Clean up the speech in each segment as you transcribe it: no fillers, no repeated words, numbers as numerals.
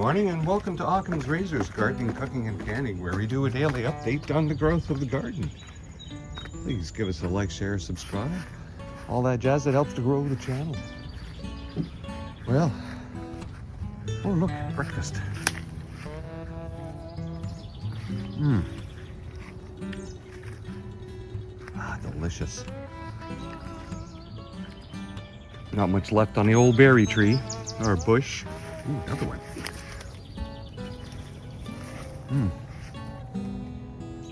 morning and welcome to Occam's Razors, Gardening, Cooking and Canning, where we do a daily update on the growth of the garden. Please give us a like, share, subscribe, all that jazz that helps to grow the channel. Well, oh look, breakfast. Delicious. Not much left on the old berry tree, or bush. Ooh, another one.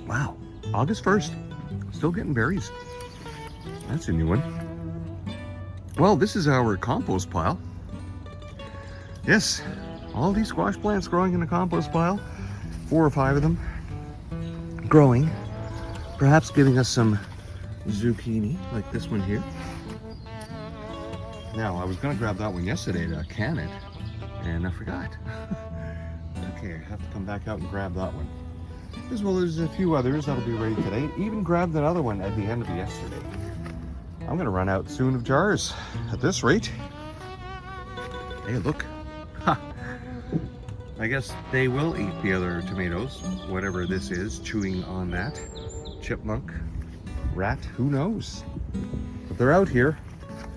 Wow, August 1st, still getting berries. That's a new one. Well, this is our compost pile. Yes, all these squash plants growing in the compost pile. 4 or 5 of them growing, perhaps giving us some zucchini like this one here. Now, I was going to grab that one yesterday to can it, and I forgot. Okay, I have to come back out and grab that one. As well as a few others that'll be ready today. Even grabbed another one at the end of yesterday. I'm going to run out soon of jars at this rate. Hey, look. Ha! I guess they will eat the other tomatoes, whatever this is, chewing on that. Chipmunk, rat, who knows? But they're out here.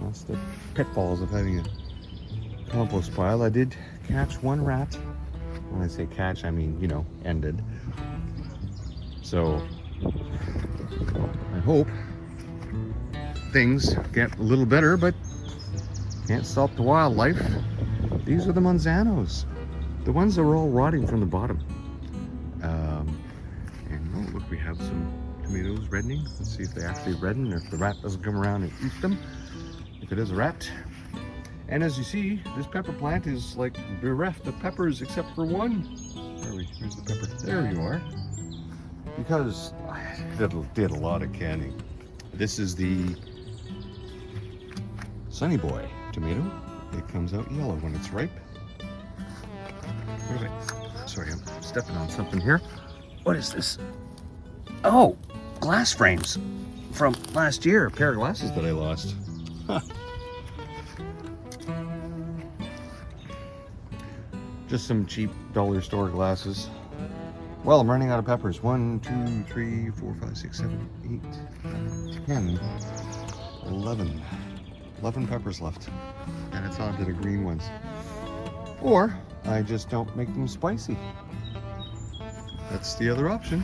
That's the pitfalls of having a compost pile. I did catch one rat. When I say catch, I mean, you know, ended. So, I hope things get a little better, but can't stop the wildlife. These are the manzanos. The ones that were all rotting from the bottom. And oh, look, we have some tomatoes reddening. Let's see if they actually redden or if the rat doesn't come around and eat them. If it is a rat. And as you see, this pepper plant is like bereft of peppers except for one. Where's the pepper? There you are. Because I did a lot of canning. This is the Sunny Boy tomato. It comes out yellow when it's ripe. Sorry, I'm stepping on something here. What is this? Oh, glass frames from last year. A pair of glasses that I lost. Huh. Just some cheap dollar store glasses. Well, I'm running out of peppers. 1, 2, 3, 4, 5, 6, 7, 8, 10, 11. 11 peppers left. And it's on to the green ones. Or I just don't make them spicy. That's the other option.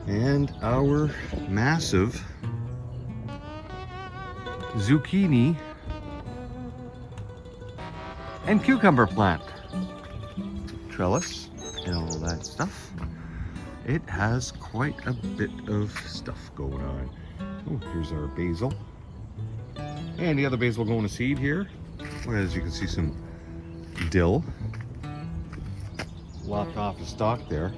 And our massive zucchini and cucumber plant. Trellis and all that stuff. It has quite a bit of stuff going on. Oh, here's our basil. And the other basil going to seed here. As you can see, some dill lopped off the stalk there.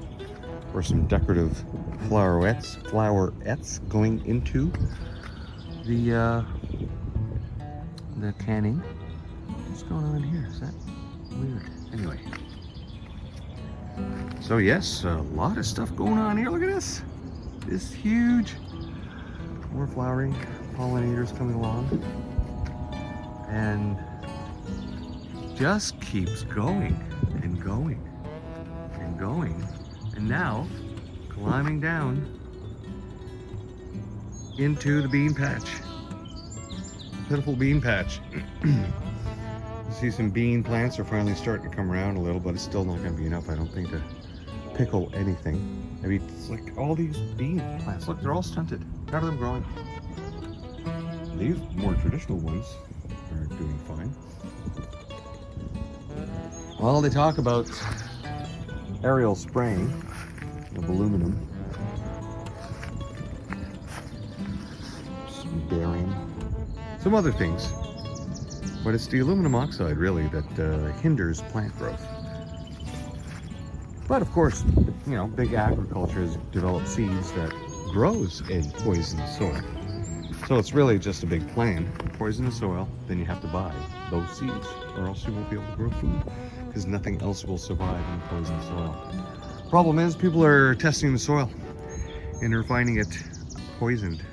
Or some decorative flowerettes going into the canning. What's going on here? Is that weird? Anyway. So yes, a lot of stuff going on here. Look at this. This is huge. More flowering, pollinators coming along. And just keeps going and going and going. And now climbing down into the bean patch. Pitiful bean patch. See, some bean plants are finally starting to come around a little, but it's still not going to be enough, I don't think, to pickle anything. I mean, it's like all these bean plants. Look, they're all stunted. None of them growing. These more traditional ones are doing fine. Well, they talk about aerial spraying of aluminum, some barium, some other things, but it's the aluminum oxide really that hinders plant growth. But of course, you know, big agriculture has developed seeds that grows in poisoned soil. So it's really just a big plan. Poison the soil, then you have to buy those seeds, or else you won't be able to grow food, because nothing else will survive in poisoned soil. Problem is, people are testing the soil, and they're finding it poisoned.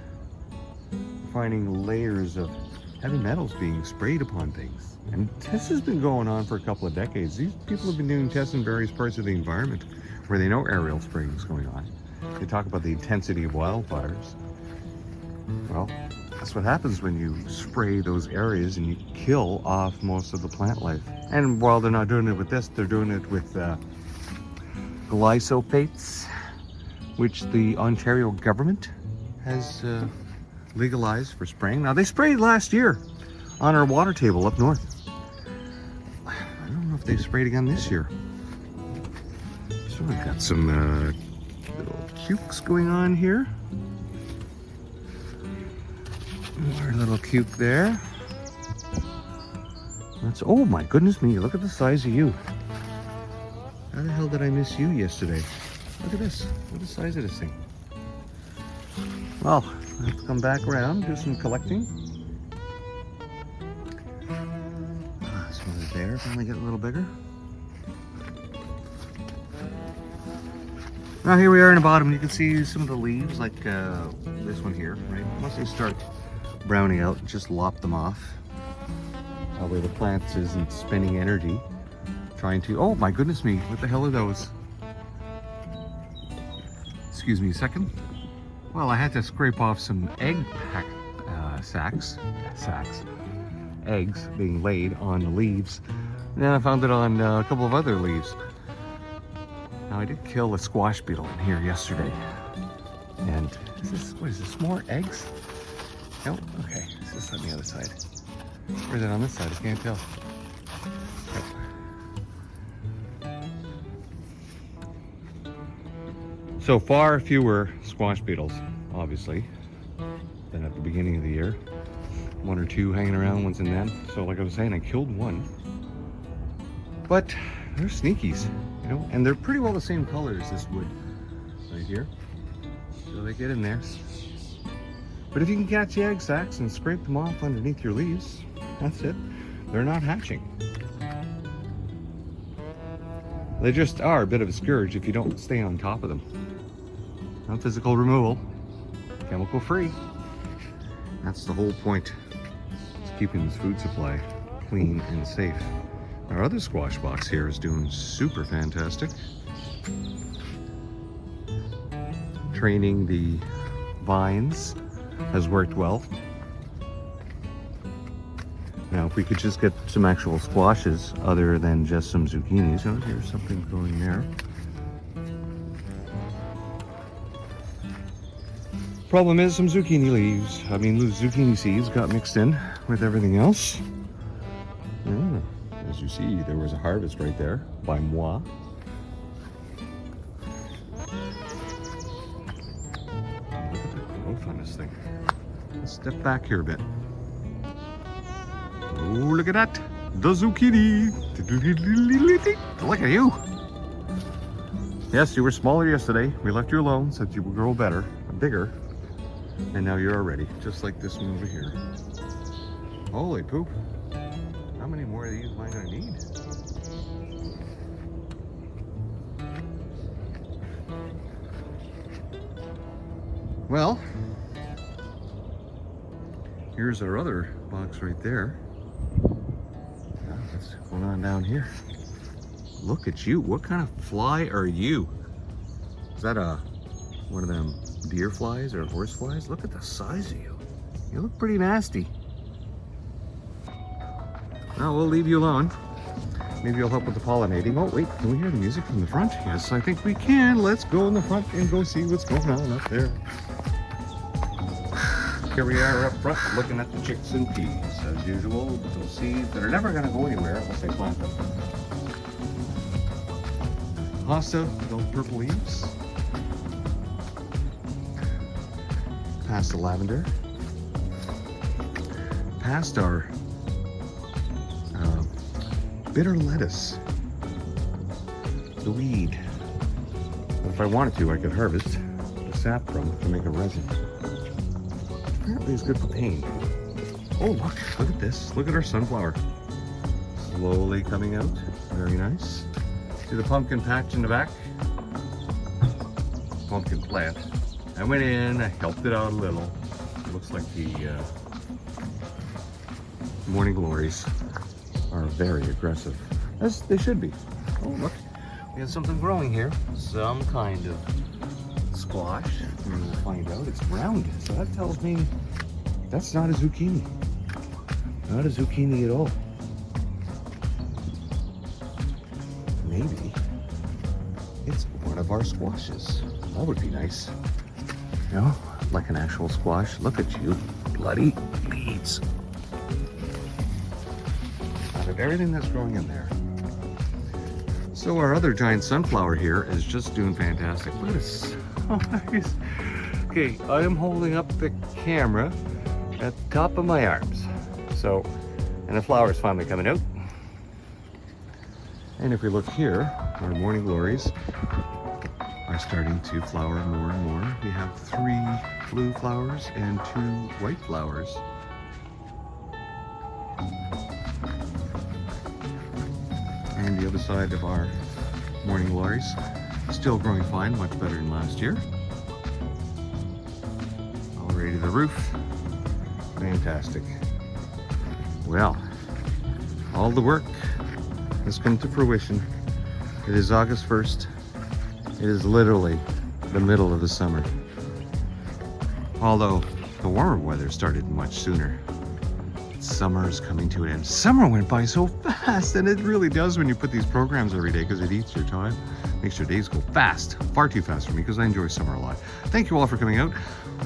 finding layers of heavy metals being sprayed upon things. And this has been going on for a couple of decades. These people have been doing tests in various parts of the environment where they know aerial spraying is going on. They talk about the intensity of wildfires. Well, that's what happens when you spray those areas and you kill off most of the plant life. And while they're not doing it with this, they're doing it with glyphosates, which the Ontario government has legalized for spraying. Now, they sprayed last year on our water table up north. I don't know if they've sprayed again this year. So we've got some little cukes going on here. Our little cuke there. That's, oh my goodness me, look at the size of you. How the hell did I miss you yesterday? Look at this. Look at the size of this thing. Well, I have to come back around, do some collecting. This one is there, finally get a little bigger. Now here we are in the bottom. You can see some of the leaves, like this one here, right? Once they start browning out, just lop them off. Where the plant isn't spending energy trying to, oh my goodness me, what the hell are those? Excuse me a second. Well, I had to scrape off some egg sacks, eggs being laid on the leaves. And then I found it on a couple of other leaves. Now I did kill a squash beetle in here yesterday. And is this, what is this, more eggs? No? Okay, is this on the other side? Or is it on this side? I can't tell. Nope. So far fewer squash beetles, obviously, than at the beginning of the year. One or two hanging around, one's in them. So like I was saying, I killed one. But they're sneakies, you know, and they're pretty well the same color as this wood right here. So they get in there. But if you can catch the egg sacs and scrape them off underneath your leaves, that's it. They're not hatching. They just are a bit of a scourge if you don't stay on top of them. No physical removal, chemical free. That's the whole point. It's keeping this food supply clean and safe. Our other squash box here is doing super fantastic. Training the vines has worked well. Now, if we could just get some actual squashes other than just some zucchinis. Oh, here's something growing there. Problem is some zucchini leaves. I mean, zucchini seeds got mixed in with everything else. As you see, there was a harvest right there by moi. Look at the growth on this thing. Let's step back here a bit. Oh, look at that! The zucchini! Look at you! Yes, you were smaller yesterday. We left you alone, said you would grow better, bigger. And now you're ready, just like this one over here. Holy poop! How many more of these am I going to need? Well, here's our other box right there. What's going on down here? Look at you. What kind of fly are you? Is that one of them deer flies or horse flies? Look at the size of you. You look pretty nasty. Now we'll leave you alone. Maybe you'll help with the pollinating. Oh wait, can we hear the music from the front? Yes, I think we can. Let's go in the front and go see what's going on up there. Here we are up front looking at the chicks and peas. As usual, those seeds that are never going to go anywhere unless they plant them. Osso, those purple leaves. Past the lavender. Past our bitter lettuce. The weed. If I wanted to, I could harvest the sap from it to make a resin. Apparently it's good for pain. Oh, look at this. Look at our sunflower. Slowly coming out. Very nice. See the pumpkin patch in the back? Pumpkin plant. I went in, I helped it out a little. It looks looks like the morning glories are very aggressive, as they should be. Oh, look, we have something growing here. Some kind of squash. And we'll find out. It's round, so that tells me that's not a zucchini. Not a zucchini at all. Maybe it's one of our squashes. That would be nice. You know, like an actual squash. Look at you, bloody weeds. Out of everything that's growing in there. So our other giant sunflower here is just doing fantastic. Look at this. Okay, I am holding up the camera at the top of my arms. So, and the flower is finally coming out. And if we look here, our morning glories are starting to flower more and more. We have 3 blue flowers and 2 white flowers. And the other side of our morning glories, still growing fine, much better than last year. Already the roof, fantastic. Well, all the work has come to fruition. It is August 1st. It is literally the middle of the summer. Although the warmer weather started much sooner. Summer is coming to an end. Summer went by so fast, and it really does when you put these programs every day, because it eats your time, makes your days go fast, far too fast for me, because I enjoy summer a lot. Thank you all for coming out.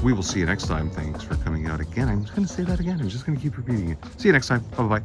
We will see you next time. Thanks for coming out again. I'm just going to say that again. I'm just going to keep repeating it. See you next time. Bye-bye.